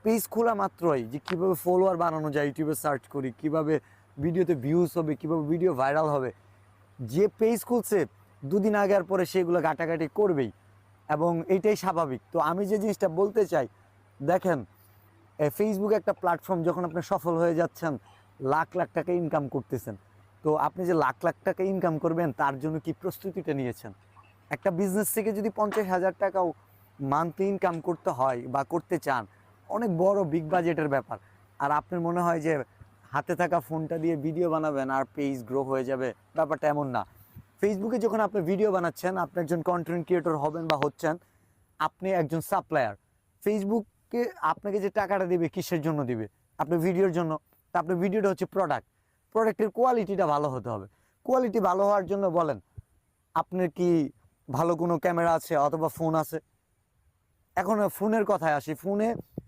Page খোলা মাত্রই যে কীভাবে ফলোয়ার বানানো যায় ইউটিউবে সার্চ করি, কীভাবে ভিডিওতে ভিউজ হবে, কীভাবে ভিডিও ভাইরাল হবে, যে পেজ খুলছে দুদিন আগে আর পরে সেগুলো ঘাটাঘাটি করবেই, এবং এইটাই স্বাভাবিক। তো আমি যে জিনিসটা বলতে চাই, দেখেন ফেসবুক একটা প্ল্যাটফর্ম, যখন আপনি সফল হয়ে যাচ্ছেন, লাখ লাখ টাকা ইনকাম করতেছেন, তো আপনি যে লাখ লাখ টাকা ইনকাম করবেন তার জন্য কি প্রস্তুতিটা নিয়েছেন? একটা বিজনেস থেকে যদি 50,000 টাকাও মান্থলি ইনকাম করতে হয় বা করতে চান, অনেক বড় বিগ বাজেটের ব্যাপার। আর আপনার মনে হয় যে হাতে থাকা ফোনটা দিয়ে ভিডিও বানাবেন আর পেজ গ্রো হয়ে যাবে, ব্যাপারটা এমন না। ফেসবুকে যখন আপনি ভিডিও বানাচ্ছেন, আপনি একজন কন্টেন্ট ক্রিয়েটর হবেন বা হচ্ছেন, আপনি একজন সাপ্লায়ার। ফেসবুককে আপনাকে যে টাকাটা দিবে কিসের জন্য দিবে? আপনার ভিডিওর জন্য। তা আপনার ভিডিওটা হচ্ছে প্রোডাক্ট, প্রোডাক্টের কোয়ালিটিটা ভালো হতে হবে। কোয়ালিটি ভালো হওয়ার জন্য বলেন, আপনার কি ভালো কোনো ক্যামেরা আছে অথবা ফোন আছে? এখন ফোনের কথায় আসি। ফোনে